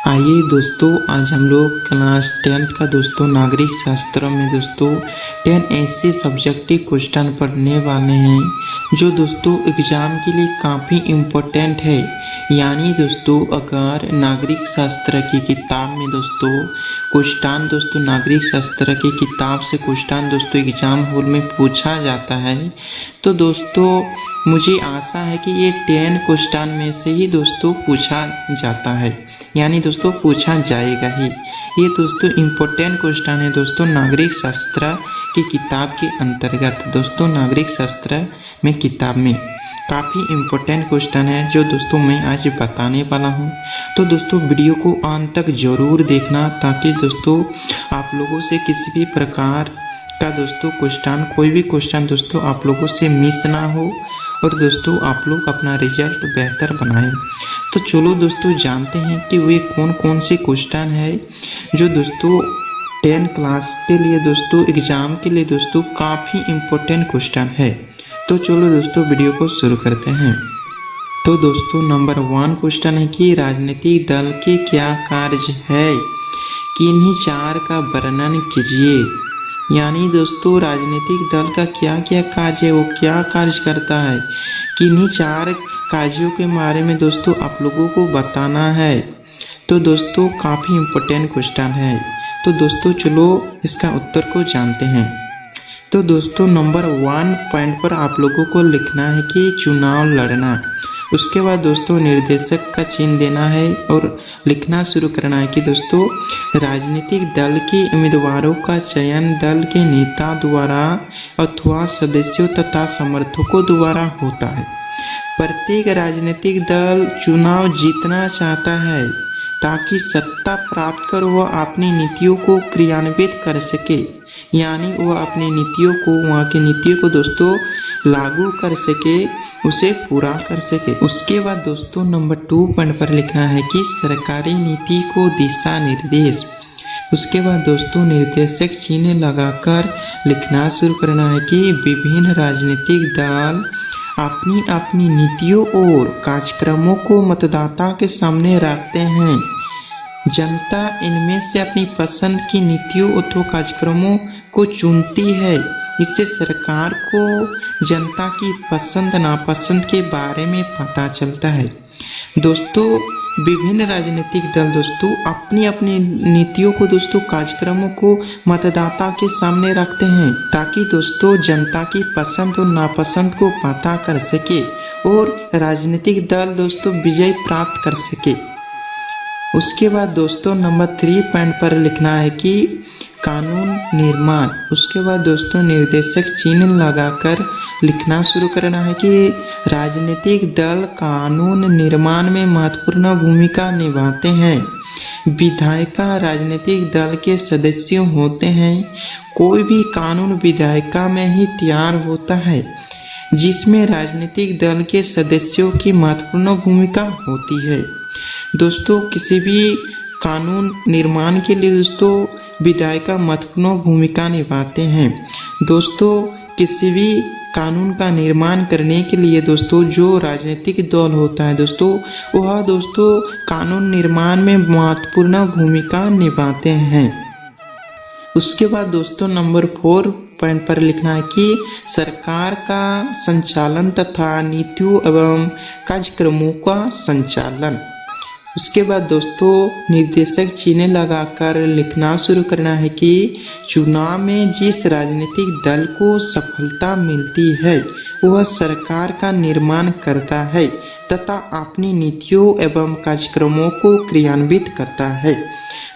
आइए दोस्तों, आज हम लोग क्लास 10th का दोस्तों नागरिक शास्त्र में दोस्तों 10 ऐसे सब्जेक्टिव क्वेश्चन पढ़ने वाले हैं जो दोस्तों एग्ज़ाम के लिए काफ़ी इम्पोर्टेंट है। यानी दोस्तों अगर नागरिक शास्त्र की किताब में दोस्तों क्वेश्चन दोस्तों नागरिक शास्त्र की किताब से क्वेश्चन दोस्तों एग्ज़ाम हॉल में पूछा जाता है तो दोस्तों मुझे आशा है कि ये 10 क्वेश्चन में से ही दोस्तों पूछा जाता है, यानी दोस्तों पूछा जाएगा ही। ये दोस्तों इम्पोर्टेंट क्वेश्चन है दोस्तों नागरिक शास्त्र की किताब के अंतर्गत। दोस्तों नागरिक शास्त्र में किताब में काफ़ी इम्पोर्टेंट क्वेश्चन है जो दोस्तों मैं आज बताने वाला हूँ। तो दोस्तों वीडियो को अंत तक ज़रूर देखना ताकि दोस्तों आप लोगों से किसी भी प्रकार का दोस्तों क्वेश्चन कोई भी क्वेश्चन दोस्तों आप लोगों से मिस ना हो और दोस्तों आप लोग अपना रिजल्ट बेहतर बनाएं। तो चलो दोस्तों जानते हैं कि वे कौन कौन से क्वेश्चन है जो दोस्तों 10 क्लास के लिए दोस्तों एग्ज़ाम के लिए दोस्तों काफ़ी इम्पोर्टेंट क्वेश्चन है। तो चलो दोस्तों वीडियो को शुरू करते हैं। तो दोस्तों नंबर 1 क्वेश्चन है कि राजनीतिक दल के क्या कार्य है, किन्हीं 4 का वर्णन कीजिए। यानी दोस्तों राजनीतिक दल का क्या क्या कार्य है, वो क्या कार्य करता है, किन्हीं 4 कार्यों के बारे में दोस्तों आप लोगों को बताना है। तो दोस्तों काफ़ी इम्पोर्टेंट क्वेश्चन है। तो दोस्तों चलो इसका उत्तर को जानते हैं। तो दोस्तों नंबर 1 पॉइंट पर आप लोगों को लिखना है कि चुनाव लड़ना। उसके बाद दोस्तों निर्देशक का चिन्ह देना है और लिखना शुरू करना है कि दोस्तों राजनीतिक दल के उम्मीदवारों का चयन दल के नेता द्वारा अथवा सदस्यों तथा समर्थकों द्वारा होता है। प्रत्येक राजनीतिक दल चुनाव जीतना चाहता है ताकि सत्ता प्राप्त कर वह अपनी नीतियों को क्रियान्वित कर सके, यानी वह अपनी नीतियों को वहाँ की नीतियों को दोस्तों लागू कर सके, उसे पूरा कर सके। उसके बाद दोस्तों नंबर 2 पॉइंट पर लिखना है कि सरकारी नीति को दिशा निर्देश। उसके बाद दोस्तों निर्देशक चिन्ह लगाकर लिखना शुरू करना है कि विभिन्न राजनीतिक दल अपनी अपनी नीतियों और कार्यक्रमों को मतदाता के सामने रखते हैं। जनता इनमें से अपनी पसंद की नीतियों अथवा कार्यक्रमों को चुनती है। इससे सरकार को जनता की पसंद नापसंद के बारे में पता चलता है। दोस्तों विभिन्न राजनीतिक दल दोस्तों अपनी अपनी नीतियों को दोस्तों कार्यक्रमों को मतदाता के सामने रखते हैं ताकि दोस्तों जनता की पसंद और नापसंद को पता कर सके और राजनीतिक दल दोस्तों विजय प्राप्त कर सके। उसके बाद दोस्तों नंबर 3 पॉइंट पर लिखना है कि कानून निर्माण। उसके बाद दोस्तों निर्देशक चिन्ह लगाकर लिखना शुरू करना है कि राजनीतिक दल कानून निर्माण में महत्वपूर्ण भूमिका निभाते हैं। विधायिका राजनीतिक दल के सदस्य होते हैं। कोई भी कानून विधायिका में ही तैयार होता है जिसमें राजनीतिक दल के सदस्यों की महत्वपूर्ण भूमिका होती है। दोस्तों किसी भी कानून निर्माण के लिए दोस्तों विधायिका महत्वपूर्ण भूमिका निभाते हैं। दोस्तों किसी भी कानून का निर्माण करने के लिए दोस्तों जो राजनीतिक दल होता है दोस्तों वह दोस्तों कानून निर्माण में महत्वपूर्ण भूमिका निभाते हैं। उसके बाद दोस्तों नंबर 4 पॉइंट पर लिखना है कि सरकार का संचालन तथा नीतियों एवं कार्यक्रमों का संचालन। उसके बाद दोस्तों निर्देशक चिन्ह लगाकर लिखना शुरू करना है कि चुनाव में जिस राजनीतिक दल को सफलता मिलती है वह सरकार का निर्माण करता है तथा अपनी नीतियों एवं कार्यक्रमों को क्रियान्वित करता है।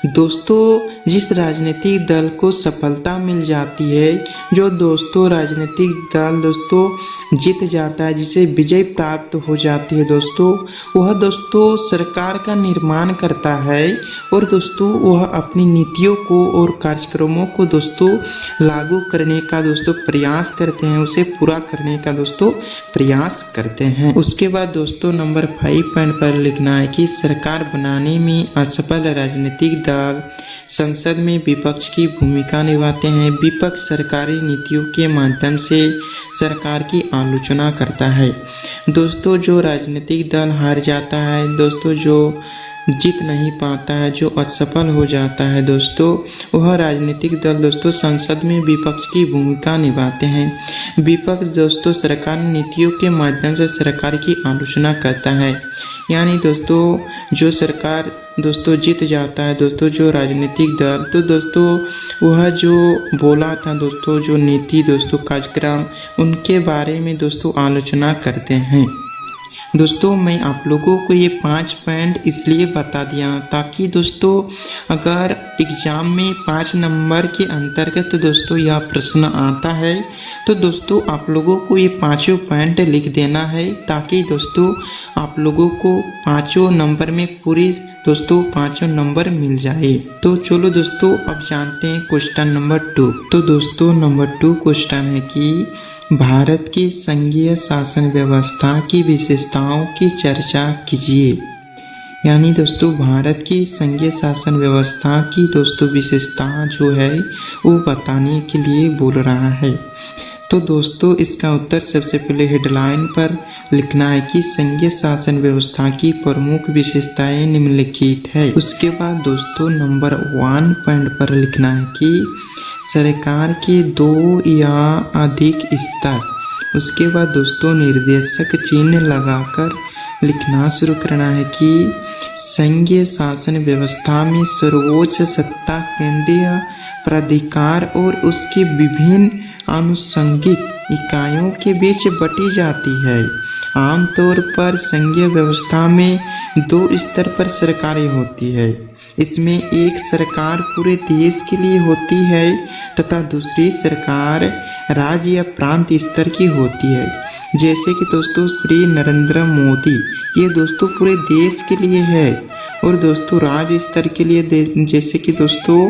दोस्तों जिस राजनीतिक दल को सफलता मिल जाती है, जो दोस्तों राजनीतिक दल दोस्तों जीत जाता है, जिसे विजय प्राप्त हो जाती है दोस्तों, वह दोस्तों सरकार का निर्माण करता है और दोस्तों वह अपनी नीतियों को और कार्यक्रमों को दोस्तों लागू करने का दोस्तों प्रयास करते हैं, उसे पूरा करने का दोस्तों प्रयास करते हैं। उसके बाद दोस्तों नंबर 5 पॉइंट पर लिखना है कि सरकार बनाने में असफल राजनीतिक दल संसद में विपक्ष की भूमिका निभाते हैं। विपक्ष सरकारी नीतियों के माध्यम से सरकार की आलोचना करता है। दोस्तों जो राजनीतिक दल हार जाता है, दोस्तों जो जीत नहीं पाता है, जो असफल हो जाता है दोस्तों, वह राजनीतिक दल दोस्तों संसद में विपक्ष की भूमिका निभाते हैं। विपक्ष दोस्तों सरकार नीतियों के माध्यम से सरकार की आलोचना करता है। यानी दोस्तों जो सरकार दोस्तों जीत जाता है दोस्तों, जो राजनीतिक दल, तो दोस्तों वह जो बोला था दोस्तों, जो नीति दोस्तों कार्यक्रम, उनके बारे में दोस्तों आलोचना करते हैं। दोस्तों मैं आप लोगों को ये 5 पॉइंट इसलिए बता दिया ताकि दोस्तों अगर एग्ज़ाम में 5 नंबर के अंतर्गत दोस्तों यह प्रश्न आता है तो दोस्तों आप लोगों को ये 5 पॉइंट लिख देना है, ताकि दोस्तों आप लोगों को 5 नंबर में पूरी दोस्तों 5 नंबर मिल जाए। तो चलो दोस्तों अब जानते हैं क्वेश्चन नंबर 2। तो दोस्तों नंबर 2 क्वेश्चन है कि भारत की संघीय शासन व्यवस्था की विशेषताओं की चर्चा कीजिए। यानी दोस्तों भारत की संघीय शासन व्यवस्था की दोस्तों विशेषता जो है वो बताने के लिए बोल रहा है। तो दोस्तों इसका उत्तर सबसे पहले हेडलाइन पर लिखना है कि संघीय शासन व्यवस्था की प्रमुख विशेषताएं निम्नलिखित है। उसके बाद दोस्तों नंबर 1 पॉइंट पर लिखना है कि सरकार के 2 या अधिक स्तर। उसके बाद दोस्तों निर्देशक चिन्ह लगाकर लिखना शुरू करना है कि संघीय शासन व्यवस्था में सर्वोच्च सत्ता केंद्रीय प्राधिकार और उसकी विभिन्न आनुषंगिक इकाइयों के बीच बटी जाती है। आमतौर पर संघीय व्यवस्था में 2 स्तर पर सरकारें होती है। इसमें एक सरकार पूरे देश के लिए होती है तथा दूसरी सरकार राज्य या प्रांत स्तर की होती है। जैसे कि दोस्तों श्री नरेंद्र मोदी ये दोस्तों पूरे देश के लिए है, और दोस्तों राज्य स्तर के लिए जैसे कि दोस्तों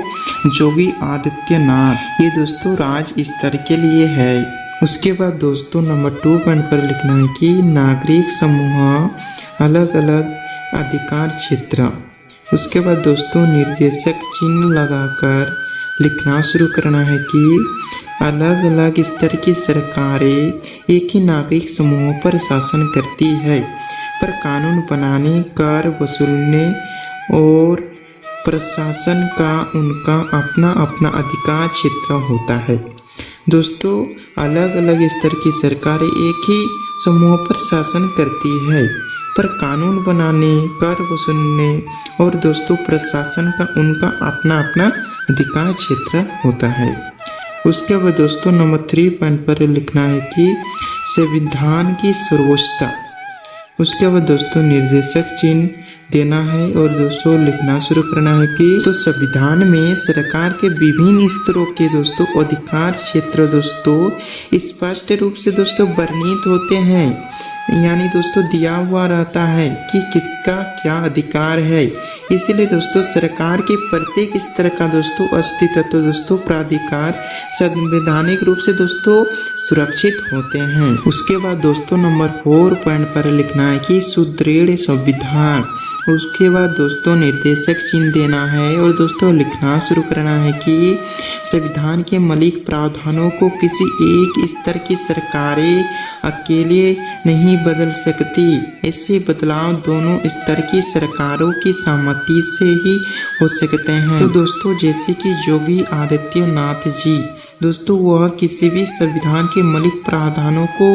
योगी आदित्यनाथ ये दोस्तों राज्य स्तर के लिए है। उसके बाद दोस्तों नंबर 2 पॉइंट पर लिखना है कि नागरिक समूह अलग अलग अधिकार क्षेत्र। उसके बाद दोस्तों निर्देशक चिन्ह लगाकर लिखना शुरू करना है कि अलग अलग स्तर की सरकारें एक ही नागरिक समूह पर शासन करती है, पर कानून बनाने, कर वसूलने और प्रशासन का उनका अपना अपना अधिकार क्षेत्र होता है। दोस्तों अलग अलग स्तर की सरकारें एक ही समूह पर शासन करती है, पर कानून बनाने, कर वसूलने और दोस्तों प्रशासन का उनका अपना अपना अधिकार क्षेत्र होता है। उसके बाद दोस्तों नंबर 3 पॉइंट पर लिखना है कि संविधान की सर्वोच्चता। उसके बाद दोस्तों निर्देशक चिन्ह देना है और दोस्तों लिखना शुरू करना है कि तो संविधान में सरकार के विभिन्न स्तरों के दोस्तों अधिकार क्षेत्र दोस्तों स्पष्ट रूप से दोस्तों वर्णित होते हैं। यानी दोस्तों दिया हुआ रहता है कि किसका क्या अधिकार है। इसीलिए दोस्तों सरकार के प्रत्येक स्तर का दोस्तों अस्तित्व तो दोस्तों प्राधिकार संवैधानिक रूप से दोस्तों सुरक्षित होते हैं। उसके बाद दोस्तों नंबर 4 पॉइंट पर लिखना है कि सुदृढ़ संविधान। उसके बाद दोस्तों निर्देशक चिन्ह देना है और दोस्तों लिखना शुरू करना है कि संविधान के मौलिक प्रावधानों को किसी एक स्तर की सरकारें अकेले नहीं बदल सकती। ऐसे बदलाव दोनों स्तर की सरकारों की सहमति से ही हो सकते हैं। तो दोस्तों जैसे कि योगी आदित्यनाथ जी दोस्तों वह किसी भी संविधान के मौलिक प्रावधानों को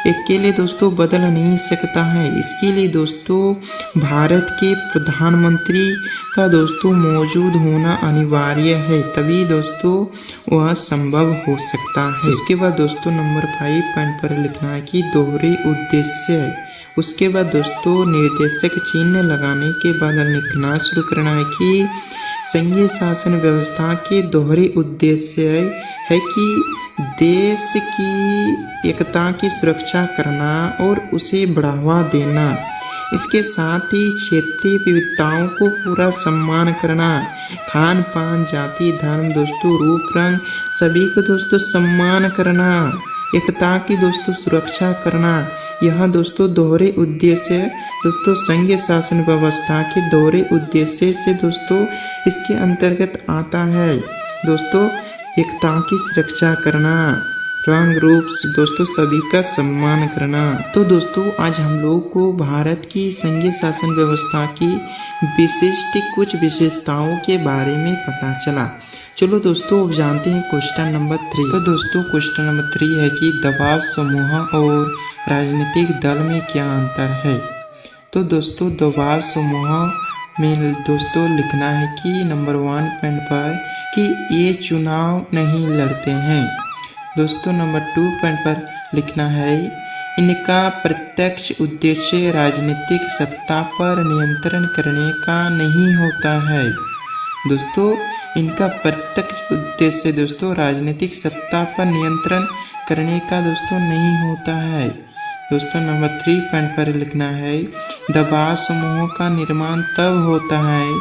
अकेले दोस्तों बदल नहीं सकता है। इसके लिए दोस्तों भारत के प्रधानमंत्री का दोस्तों मौजूद होना अनिवार्य है, तभी दोस्तों वह संभव हो सकता है। उसके बाद दोस्तों नंबर 5 पॉइंट पर लिखना है कि दोहरे उद्देश्य है। उसके बाद दोस्तों निर्देशक चिन्ह लगाने के बाद लिखना शुरू करना है कि संघीय शासन व्यवस्था के दोहरे उद्देश्य है कि देश की एकता की सुरक्षा करना और उसे बढ़ावा देना, इसके साथ ही क्षेत्रीय विविधताओं को पूरा सम्मान करना, खान पान, जाति, धर्म दोस्तों, रूप रंग सभी को दोस्तों सम्मान करना, एकता की दोस्तों सुरक्षा करना। यह दोस्तों दोहरे उद्देश्य दोस्तों संघीय शासन व्यवस्था के दोहरे उद्देश्य से दोस्तों इसके अंतर्गत आता है। दोस्तों एकता की सुरक्षा करना, रंग रूप से दोस्तों सभी का सम्मान करना। तो दोस्तों आज हम लोग को भारत की संघीय शासन व्यवस्था की विशिष्ट कुछ विशेषताओं के बारे में पता चला। चलो दोस्तों अब जानते हैं क्वेश्चन नंबर 3। तो दोस्तों क्वेश्चन नंबर 3 है कि दबाव समूह और राजनीतिक दल में क्या अंतर है। तो दोस्तों दबाव समूह में दोस्तों लिखना है कि नंबर 1 पॉइंट पर कि ये चुनाव नहीं लड़ते हैं। दोस्तों नंबर 2 पॉइंट पर लिखना है इनका प्रत्यक्ष उद्देश्य राजनीतिक सत्ता पर नियंत्रण करने का नहीं होता है। दोस्तों इनका प्रत्यक्ष उद्देश्य दोस्तों राजनीतिक सत्ता पर नियंत्रण करने का दोस्तों नहीं होता है। दोस्तों नंबर 3 पॉइंट पर लिखना है दबाव समूहों का निर्माण तब होता है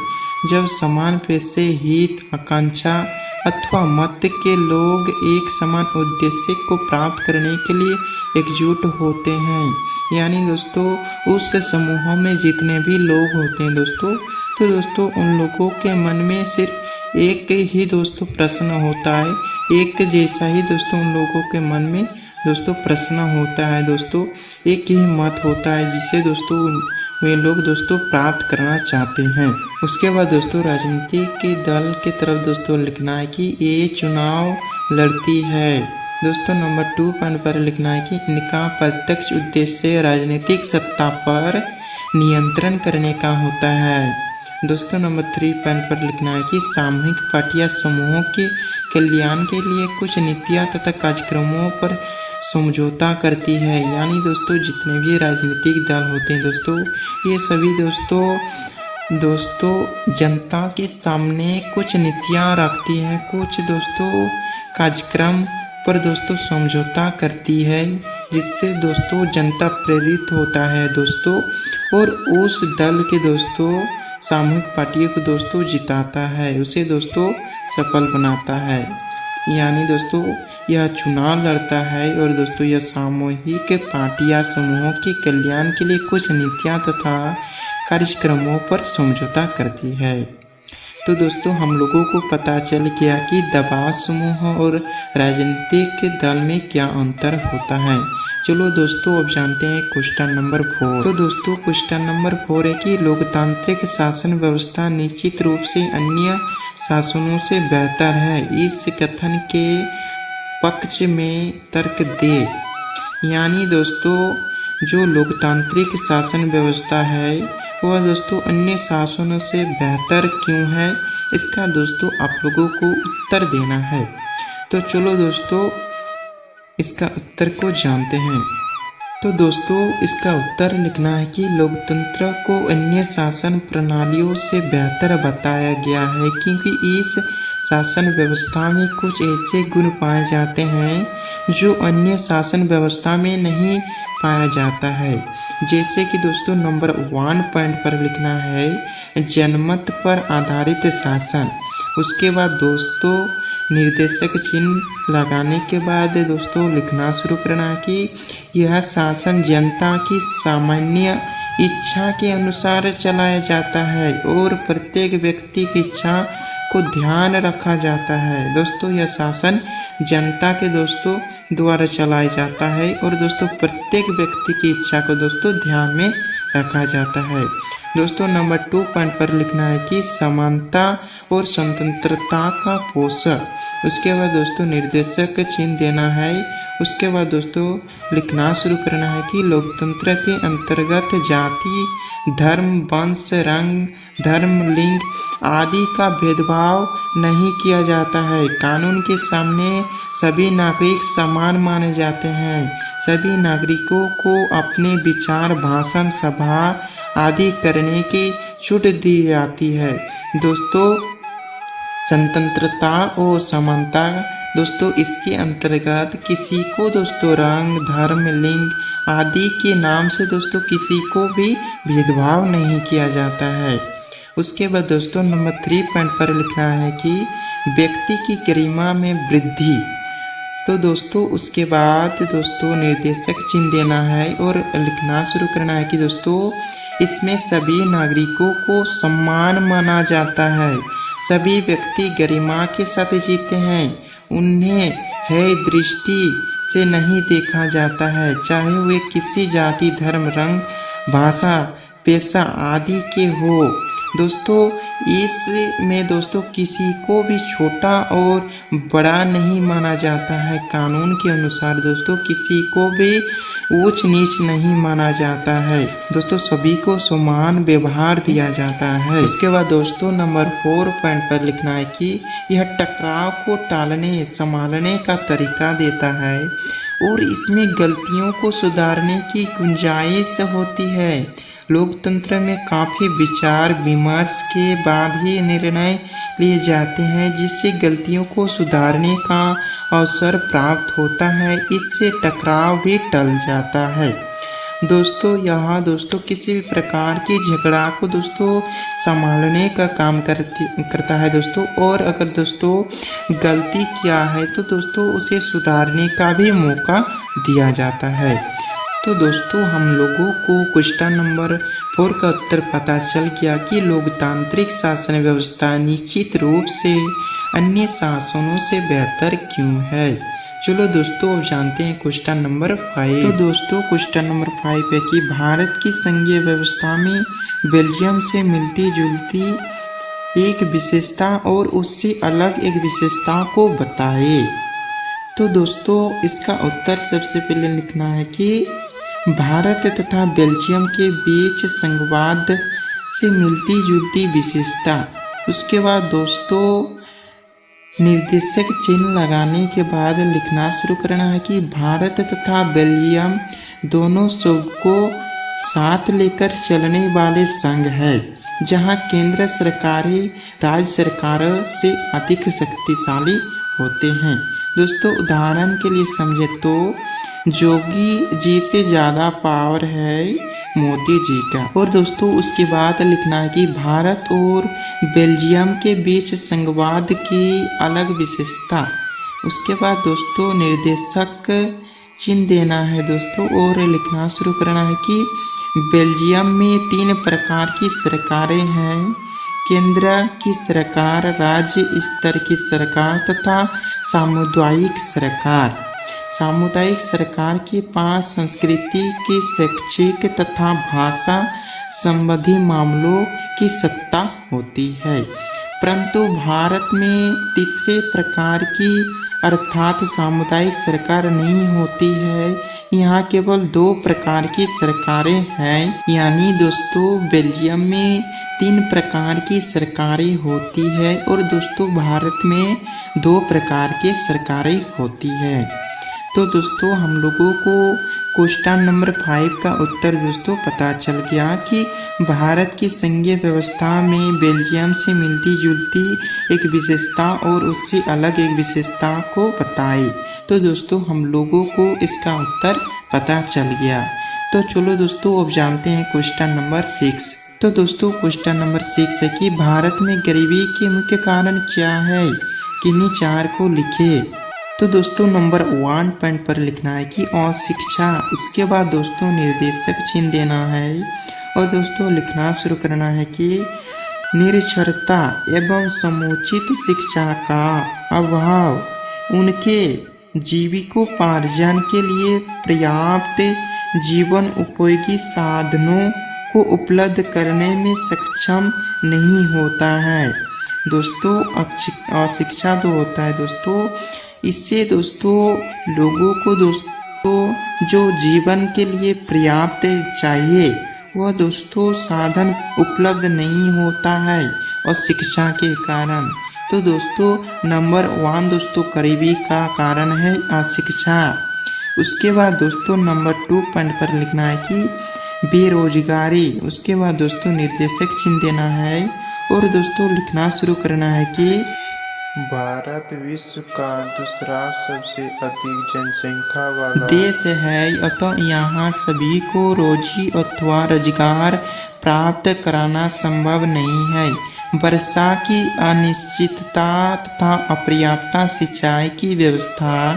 जब समान पैसे हित आकांक्षा अथवा मत के लोग एक समान उद्देश्य को प्राप्त करने के लिए एकजुट होते हैं। यानी दोस्तों उस समूहों में जितने भी लोग होते हैं दोस्तों, तो दोस्तों उन लोगों के मन में सिर्फ एक ही दोस्तों प्रश्न होता है, एक जैसा ही दोस्तों उन लोगों के मन में दोस्तों प्रश्न होता है। दोस्तों एक ही मत होता है जिसे दोस्तों वे लोग दोस्तों प्राप्त करना चाहते हैं। उसके बाद दोस्तों राजनीति के दल की तरफ दोस्तों लिखना है कि ये चुनाव लड़ती है। दोस्तों नंबर 2 पॉइंट पर लिखना है कि इनका प्रत्यक्ष उद्देश्य राजनीतिक सत्ता पर नियंत्रण करने का होता है। दोस्तों नंबर 3 पॉइंट पर लिखना है कि सामूहिक पार्टियां समूहों के कल्याण के लिए कुछ नीतियां तथा कार्यक्रमों पर समझौता करती है। यानी दोस्तों जितने भी राजनीतिक दल होते हैं दोस्तों, ये सभी दोस्तों जनता के सामने कुछ नीतियां रखती हैं, कुछ दोस्तों कार्यक्रम पर दोस्तों समझौता करती है, जिससे दोस्तों जनता प्रेरित होता है दोस्तों, और उस दल के दोस्तों सामूहिक पार्टियों को दोस्तों जिताता है, उसे दोस्तों सफल बनाता है। यानी दोस्तों यह चुनाव लड़ता है और दोस्तों यह सामूहिक पार्टियां समूहों के कल्याण के लिए कुछ नीतियां तथा कार्यक्रमों पर समझौता करती है। तो दोस्तों हम लोगों को पता चल गया कि दबाव समूह और राजनीतिक दल में क्या अंतर होता है। चलो दोस्तों अब जानते हैं क्वेश्चन नंबर 4। तो दोस्तों क्वेश्चन नंबर 4 है कि लोकतांत्रिक शासन व्यवस्था निश्चित रूप से अन्य शासनों से बेहतर है, इस कथन के पक्ष में तर्क दे। यानी दोस्तों जो लोकतांत्रिक शासन व्यवस्था है वह दोस्तों अन्य शासनों से बेहतर क्यों है, इसका दोस्तों आप लोगों को उत्तर देना है। तो चलो दोस्तों इसका उत्तर को जानते हैं। तो दोस्तों इसका उत्तर लिखना है कि लोकतंत्र को अन्य शासन प्रणालियों से बेहतर बताया गया है, क्योंकि इस शासन व्यवस्था में कुछ ऐसे गुण पाए जाते हैं जो अन्य शासन व्यवस्था में नहीं पाया जाता है। जैसे कि दोस्तों नंबर 1 पॉइंट पर लिखना है जनमत पर आधारित शासन। उसके बाद दोस्तों निर्देशक चिन्ह लगाने के बाद दोस्तों लिखना शुरू करना है कि यह शासन जनता की सामान्य इच्छा के अनुसार चलाया जाता है और प्रत्येक व्यक्ति की इच्छा को ध्यान रखा जाता है। दोस्तों यह शासन जनता के दोस्तों द्वारा चलाया जाता है और दोस्तों प्रत्येक व्यक्ति की इच्छा को दोस्तों ध्यान में रखा जाता है। दोस्तों नंबर 2 पॉइंट पर लिखना है कि समानता और स्वतंत्रता का पोषक। उसके बाद दोस्तों निर्देशक चिन्ह देना है। उसके बाद दोस्तों लिखना शुरू करना है कि लोकतंत्र के अंतर्गत जाति धर्म वंश रंग धर्म लिंग आदि का भेदभाव नहीं किया जाता है। कानून के सामने सभी नागरिक समान माने जाते हैं। सभी नागरिकों को अपने विचार भाषण सभा आदि करने की छूट दी जाती है। दोस्तों स्वतंत्रता और समानता दोस्तों इसके अंतर्गत किसी को दोस्तों रंग धर्म लिंग आदि के नाम से दोस्तों किसी को भी भेदभाव नहीं किया जाता है। उसके बाद दोस्तों नंबर 3 पॉइंट पर लिखना है कि व्यक्ति की गरिमा में वृद्धि। तो दोस्तों उसके बाद दोस्तों निर्देशक चिन्ह देना है और लिखना शुरू करना है कि दोस्तों इसमें सभी नागरिकों को सम्मान माना जाता है। सभी व्यक्ति गरिमा के साथ जीते हैं। उन्हें है दृष्टि से नहीं देखा जाता है, चाहे वे किसी जाति, धर्म, रंग, भाषा, पेशा आदि के हो। दोस्तों इसमें दोस्तों किसी को भी छोटा और बड़ा नहीं माना जाता है। कानून के अनुसार दोस्तों किसी को भी ऊंच नीच नहीं माना जाता है। दोस्तों सभी को समान व्यवहार दिया जाता है। उसके बाद दोस्तों नंबर 4 पॉइंट पर लिखना है कि यह टकराव को टालने संभालने का तरीका देता है और इसमें गलतियों को सुधारने की गुंजाइश होती है। लोकतंत्र में काफ़ी विचार विमर्श के बाद ही निर्णय लिए जाते हैं, जिससे गलतियों को सुधारने का अवसर प्राप्त होता है। इससे टकराव भी टल जाता है। दोस्तों यहाँ दोस्तों किसी भी प्रकार की झगड़ा को दोस्तों संभालने का काम करता है दोस्तों, और अगर दोस्तों गलती किया है तो दोस्तों उसे सुधारने का भी मौका दिया जाता है। तो दोस्तों हम लोगों को क्वेश्चन नंबर 4 का उत्तर पता चल गया कि लोकतांत्रिक शासन व्यवस्था निश्चित रूप से अन्य शासनों से बेहतर क्यों है। चलो दोस्तों अब जानते हैं क्वेश्चन नंबर 5। तो दोस्तों क्वेश्चन नंबर 5 है कि भारत की संघीय व्यवस्था में बेल्जियम से मिलती जुलती एक विशेषता और उससे अलग एक विशेषता को बताए। तो दोस्तों इसका उत्तर सबसे पहले लिखना है कि भारत तथा बेल्जियम के बीच संघवाद से मिलती जुलती विशेषता। उसके बाद दोस्तों निर्देशक चिन्ह लगाने के बाद लिखना शुरू करना है कि भारत तथा बेल्जियम दोनों सबको साथ लेकर चलने वाले संघ है, जहां केंद्र सरकारें राज्य सरकारों से अधिक शक्तिशाली होते हैं। दोस्तों उदाहरण के लिए समझे तो जोगी जी से ज़्यादा पावर है मोदी जी का। और दोस्तों उसके बाद लिखना है कि भारत और बेल्जियम के बीच संघवाद की अलग विशेषता। उसके बाद दोस्तों निर्देशक चिन्ह देना है दोस्तों, और लिखना शुरू करना है कि बेल्जियम में 3 प्रकार की सरकारें हैं, केंद्र की सरकार, राज्य स्तर की सरकार तथा सामुदायिक सरकार। सामुदायिक सरकार के पास संस्कृति की शैक्षिक तथा भाषा संबंधी मामलों की सत्ता होती है, परंतु भारत में तीसरे प्रकार की अर्थात सामुदायिक सरकार नहीं होती है। यहाँ केवल 2 प्रकार की सरकारें हैं, यानी दोस्तों बेल्जियम में 3 प्रकार की सरकारें होती है और दोस्तों भारत में 2 प्रकार की सरकारें होती है। तो दोस्तों हम लोगों को क्वेश्चन नंबर 5 का उत्तर दोस्तों पता चल गया कि भारत की संघीय व्यवस्था में बेल्जियम से मिलती जुलती एक विशेषता और उससे अलग एक विशेषता को बताए। तो दोस्तों हम लोगों को इसका उत्तर पता चल गया। तो चलो दोस्तों अब जानते हैं क्वेश्चन नंबर 6। तो दोस्तों क्वेश्चन नंबर 6 है कि भारत में गरीबी के मुख्य कारण क्या है, किन्हीं 4 को लिखे। तो दोस्तों नंबर 1 पॉइंट पर लिखना है कि अशिक्षा। उसके बाद दोस्तों निर्देशक चिन्ह देना है और दोस्तों लिखना शुरू करना है कि निरक्षरता एवं समुचित शिक्षा का अभाव, उनके जीविकोपार्जन के लिए पर्याप्त जीवन उपयोगी साधनों को उपलब्ध करने में सक्षम नहीं होता है। दोस्तों अशिक्षा तो होता है दोस्तों, इससे दोस्तों लोगों को दोस्तों जो जीवन के लिए पर्याप्त चाहिए वह दोस्तों साधन उपलब्ध नहीं होता है और शिक्षा के कारण। तो दोस्तों नंबर 1 दोस्तों गरीबी का कारण है अशिक्षा। उसके बाद दोस्तों नंबर 2 पॉइंट पर लिखना है कि बेरोजगारी। उसके बाद दोस्तों निर्देशक चिन्ह देना है और दोस्तों लिखना शुरू करना है कि भारत विश्व का दूसरा सबसे अधिक जनसंख्या वाला देश है, अतः यहाँ सभी को रोजी अथवा रोजगार प्राप्त कराना संभव नहीं है। वर्षा की अनिश्चितता तथा अपर्याप्त सिंचाई की व्यवस्था,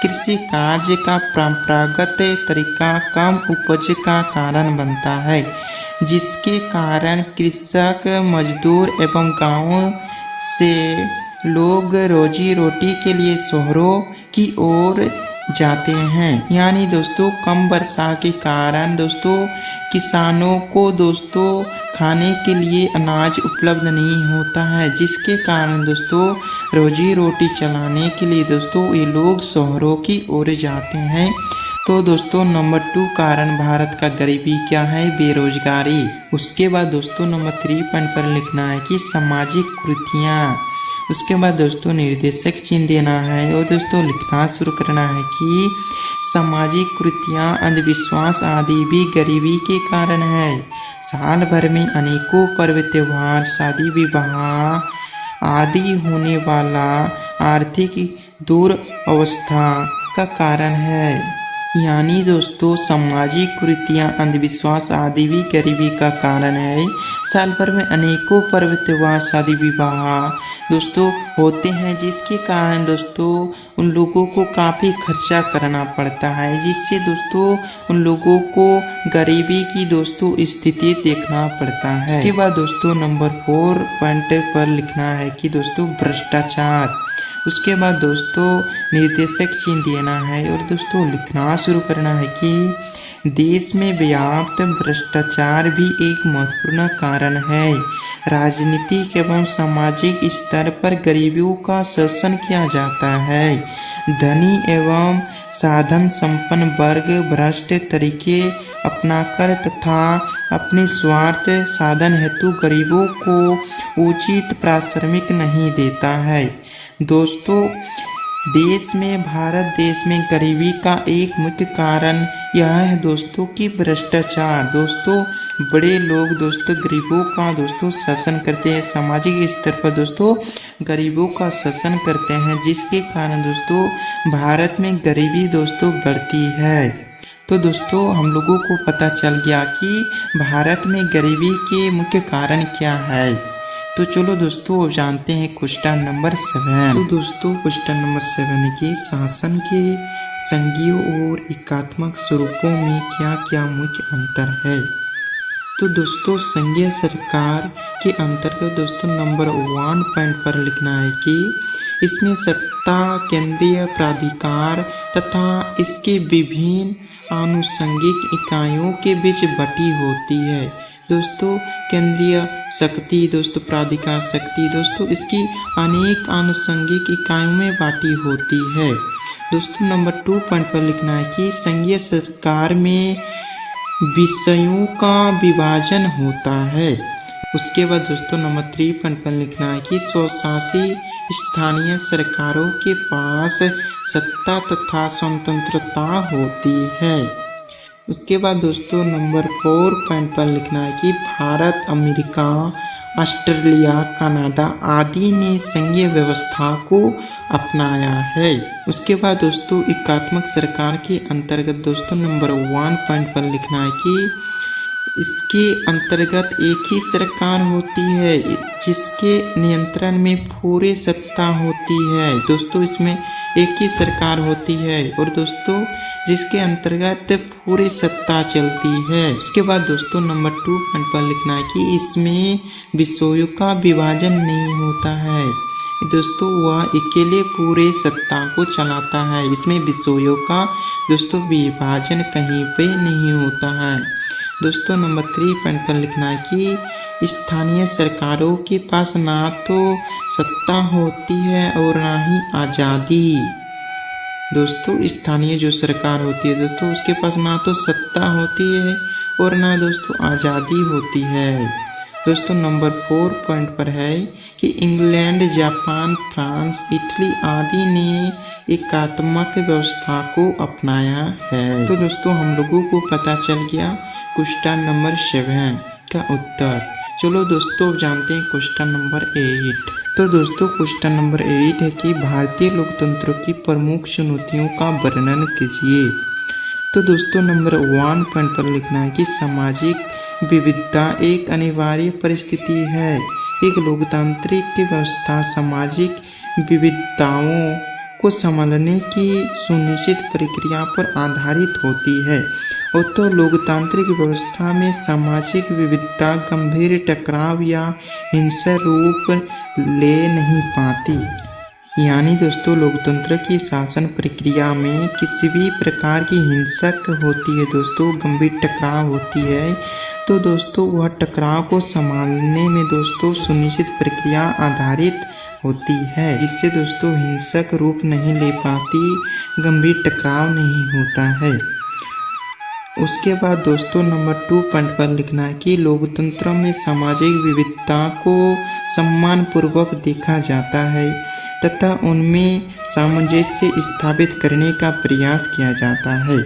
कृषि कार्य का परंपरागत तरीका कम उपज का कारण बनता है, जिसके कारण कृषक मजदूर एवं गांवों से लोग रोजी रोटी के लिए शहरों की ओर जाते हैं। यानी दोस्तों कम वर्षा के कारण दोस्तों किसानों को दोस्तों खाने के लिए अनाज उपलब्ध नहीं होता है, जिसके कारण दोस्तों रोजी रोटी चलाने के लिए दोस्तों ये लोग शहरों की ओर जाते हैं। तो दोस्तों नंबर 2 कारण भारत का गरीबी क्या है? बेरोजगारी। उसके बाद दोस्तों नंबर 3 पॉइंट पर लिखना है कि सामाजिक कुरीतियाँ। उसके बाद दोस्तों निर्देशक चिन्ह देना है और दोस्तों लिखना शुरू करना है कि सामाजिक कुरीतियाँ, अंधविश्वास आदि भी गरीबी के कारण है। साल भर में अनेकों पर्व त्योहार, शादी विवाह आदि होने वाला आर्थिक दुर्व्यवस्था का कारण है। यानी दोस्तों सामाजिक कुरीतियाँ, अंधविश्वास आदि भी गरीबी का कारण है। साल भर में अनेकों पर्व त्योहार, शादी विवाह दोस्तों होते हैं, जिसके कारण दोस्तों उन लोगों को काफ़ी खर्चा करना पड़ता है, जिससे दोस्तों उन लोगों को गरीबी की दोस्तों स्थिति देखना पड़ता है। उसके बाद दोस्तों नंबर 4 पॉइंट पर लिखना है कि दोस्तों भ्रष्टाचार। उसके बाद दोस्तों निर्देशक चिन्ह देना है और दोस्तों लिखना शुरू करना है कि देश में व्याप्त भ्रष्टाचार भी एक महत्वपूर्ण कारण है। राजनीतिक एवं सामाजिक स्तर पर गरीबों का शोषण किया जाता है। धनी एवं साधन संपन्न वर्ग भ्रष्ट तरीके अपनाकर तथा अपने स्वार्थ साधन हेतु गरीबों को उचित पारिश्रमिक नहीं देता है। दोस्तों भारत देश में गरीबी का एक मुख्य कारण यह है दोस्तों कि भ्रष्टाचार। दोस्तों बड़े लोग दोस्तों गरीबों का दोस्तों शासन करते हैं, सामाजिक स्तर पर दोस्तों गरीबों का शासन करते हैं, जिसके कारण दोस्तों भारत में गरीबी दोस्तों बढ़ती है। तो दोस्तों हम लोगों को पता चल गया कि भारत में गरीबी के मुख्य कारण क्या है। तो चलो दोस्तों अब जानते हैं क्वेश्चन नंबर 7। तो दोस्तों क्वेश्चन नंबर 7 के शासन के संघीय और एकात्मक स्वरूपों में क्या क्या मुख्य अंतर है? तो दोस्तों संघीय सरकार के अंतर्गत दोस्तों नंबर 1 पॉइंट पर लिखना है कि इसमें सत्ता केंद्रीय प्राधिकार तथा इसके विभिन्न आनुषंगिक इकाइयों के बीच बटी होती है। दोस्तों केंद्रीय शक्ति दोस्तों प्राधिकार शक्ति दोस्तों इसकी अनेक आनुषंगिक इकाइयों में बांटी होती है। दोस्तों नंबर 2 पॉइंट पर लिखना है कि संघीय सरकार में विषयों का विभाजन होता है। उसके बाद दोस्तों नंबर 3 पॉइंट पर लिखना है कि स्वशासी स्थानीय सरकारों के पास सत्ता तथा स्वतंत्रता होती है। उसके बाद दोस्तों नंबर 4 पॉइंट पर लिखना है कि भारत, अमेरिका, ऑस्ट्रेलिया, कनाडा आदि ने संघीय व्यवस्था को अपनाया है। उसके बाद दोस्तों एकात्मक सरकार के अंतर्गत दोस्तों नंबर 1 पॉइंट पर लिखना है कि इसके अंतर्गत एक ही सरकार होती है जिसके नियंत्रण में पूरी सत्ता होती है। दोस्तों इसमें एक ही सरकार होती है और दोस्तों जिसके अंतर्गत पूरी सत्ता चलती है। उसके बाद दोस्तों नंबर 2 पॉइंट पर लिखना है कि इसमें विषयों का विभाजन नहीं होता है। दोस्तों वह अकेले पूरे सत्ता को चलाता है। इसमें विषयों का दोस्तों विभाजन कहीं पे नहीं होता है। दोस्तों नंबर 3 पॉइंट पर लिखना है कि स्थानीय सरकारों के पास ना तो सत्ता होती है और ना ही आज़ादी। दोस्तों स्थानीय जो सरकार होती है दोस्तों उसके पास ना तो सत्ता होती है और ना दोस्तों आज़ादी होती है। दोस्तों नंबर 4 पॉइंट पर है कि इंग्लैंड, जापान, फ्रांस, इटली आदि ने एकात्मक व्यवस्था को अपनाया है। तो दोस्तों हम लोगों को पता चल गया क्वेश्चन नंबर 7 का उत्तर। चलो दोस्तों जानते हैं क्वेश्चन नंबर 8। तो दोस्तों क्वेश्चन नंबर 8 है कि भारतीय लोकतंत्र की प्रमुख चुनौतियों का वर्णन कीजिए। तो दोस्तों नंबर 1 पॉइंट पर लिखना है कि सामाजिक विविधता एक अनिवार्य परिस्थिति है। एक लोकतांत्रिक व्यवस्था सामाजिक विविधताओं को संभालने की सुनिश्चित प्रक्रिया पर आधारित होती है। और तो लोकतांत्रिक व्यवस्था में सामाजिक विविधता गंभीर टकराव या हिंसा रूप ले नहीं पाती। यानी दोस्तों लोकतंत्र की शासन प्रक्रिया में किसी भी प्रकार की हिंसक होती है दोस्तों, गंभीर टकराव होती है, तो दोस्तों वह टकराव को संभालने में दोस्तों सुनिश्चित प्रक्रिया आधारित होती है, जिससे दोस्तों हिंसक रूप नहीं ले पाती, गंभीर टकराव नहीं होता है। उसके बाद दोस्तों नंबर 2 पॉइंट पर लिखना है कि लोकतंत्र में सामाजिक विविधता को सम्मानपूर्वक देखा जाता है तथा उनमें सामंजस्य स्थापित करने का प्रयास किया जाता है।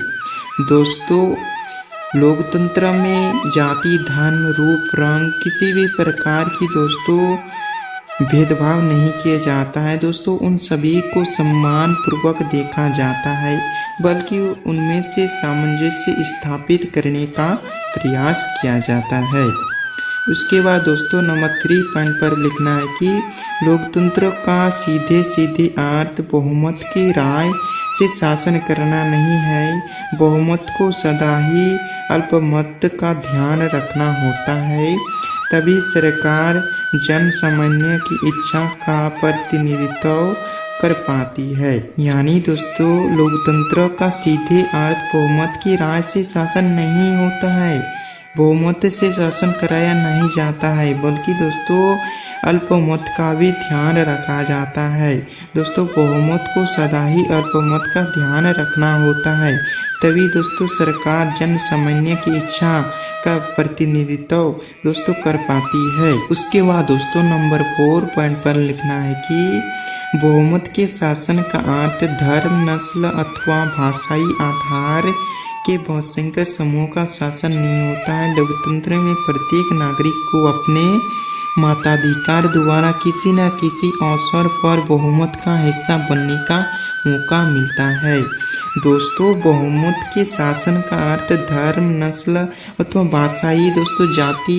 दोस्तों लोकतंत्र में जाति, धर्म, रूप, रंग किसी भी प्रकार की दोस्तों भेदभाव नहीं किया जाता है दोस्तों, उन सभी को सम्मान पूर्वक देखा जाता है, बल्कि उनमें से सामंजस्य स्थापित करने का प्रयास किया जाता है। उसके बाद दोस्तों नंबर 3 पॉइंट पर लिखना है कि लोकतंत्र का सीधे सीधे अर्थ बहुमत की राय से शासन करना नहीं है, बहुमत को सदा ही अल्पमत का ध्यान रखना होता है, तभी सरकार जन सामान्य की इच्छा का प्रतिनिधित्व कर पाती है। यानी दोस्तों लोकतंत्र का सीधे अर्थ बहुमत की राय से शासन नहीं होता है, बहुमत से शासन कराया नहीं जाता है, बल्कि दोस्तों अल्पमत का भी ध्यान रखा जाता है। दोस्तों बहुमत को सदा ही अल्पमत का ध्यान रखना होता है, तभी दोस्तों सरकार जन सामान्य की इच्छा का प्रतिनिधित्व दोस्तों कर पाती है। उसके बाद दोस्तों नंबर 4 पॉइंट पर लिखना है कि बहुमत के शासन का अर्थ धर्म, नस्ल अथवा भाषाई आधार के बहुसंख्यक समूह का शासन नहीं होता है। लोकतंत्र में प्रत्येक नागरिक को अपने मताधिकार द्वारा किसी न किसी अवसर पर बहुमत का हिस्सा बनने का मौका मिलता है। दोस्तों बहुमत के शासन का अर्थ धर्म, नस्ल अथवा भाषाई दोस्तों जाति,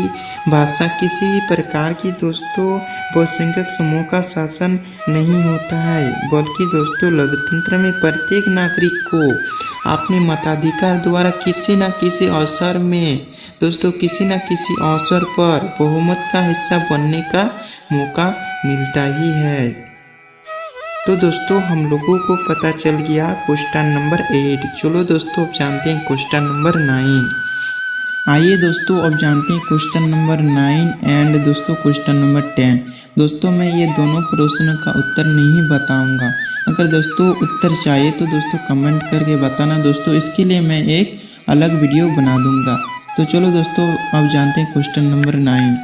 भाषा किसी भी प्रकार की दोस्तों बहुसंख्यक समूह का शासन नहीं होता है, बल्कि दोस्तों लोकतंत्र में प्रत्येक नागरिक को अपने मताधिकार द्वारा किसी न किसी अवसर में दोस्तों किसी न किसी अवसर पर बहुमत का हिस्सा बनने का मौका मिलता ही है। तो दोस्तों हम लोगों को पता चल गया क्वेश्चन नंबर 8। चलो दोस्तों अब जानते हैं क्वेश्चन नंबर 9। आइए दोस्तों अब जानते हैं क्वेश्चन नंबर 9 एंड दोस्तों क्वेश्चन नंबर 10। दोस्तों मैं ये दोनों प्रश्नों का उत्तर नहीं बताऊंगा, अगर दोस्तों उत्तर चाहिए तो दोस्तों कमेंट करके बताना दोस्तों, इसके लिए मैं एक अलग वीडियो बना दूंगा। तो चलो दोस्तों अब जानते हैं क्वेश्चन नंबर 9।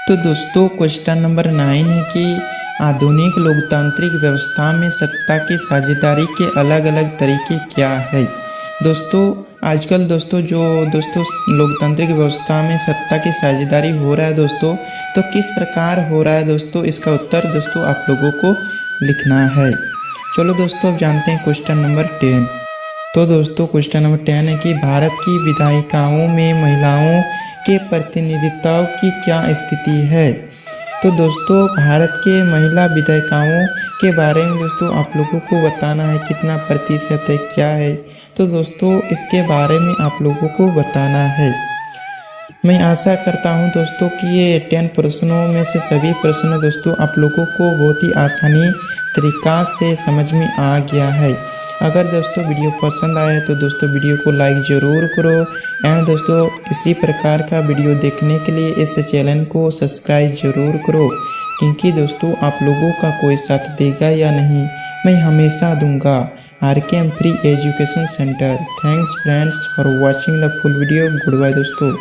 तो दोस्तों क्वेश्चन नंबर 9 है कि आधुनिक लोकतांत्रिक व्यवस्था में सत्ता की साझेदारी के अलग अलग तरीके क्या है। दोस्तों आजकल दोस्तों जो दोस्तों लोकतांत्रिक व्यवस्था में सत्ता की साझेदारी हो रहा है दोस्तों, तो किस प्रकार हो रहा है दोस्तों, इसका उत्तर दोस्तों आप लोगों को लिखना है। चलो दोस्तों अब जानते हैं क्वेश्चन नंबर 10। तो दोस्तों क्वेश्चन नंबर 10 है कि भारत की विधायिकाओं में महिलाओं के प्रतिनिधित्व की क्या स्थिति है। तो दोस्तों भारत के महिला विधायिकाओं के बारे में दोस्तों आप लोगों को बताना है कितना प्रतिशत है, क्या है, तो दोस्तों इसके बारे में आप लोगों को बताना है। मैं आशा करता हूं दोस्तों कि ये 10 प्रश्नों में से सभी प्रश्न दोस्तों आप लोगों को बहुत ही आसानी तरीका से समझ में आ गया है। अगर दोस्तों वीडियो पसंद आया है तो दोस्तों वीडियो को लाइक ज़रूर करो एंड दोस्तों इसी प्रकार का वीडियो देखने के लिए इस चैनल को सब्सक्राइब ज़रूर करो, क्योंकि दोस्तों आप लोगों का कोई साथ देगा या नहीं, मैं हमेशा दूंगा। RKM free education centre. Thanks friends for watching the full video. Good bye दोस्तों।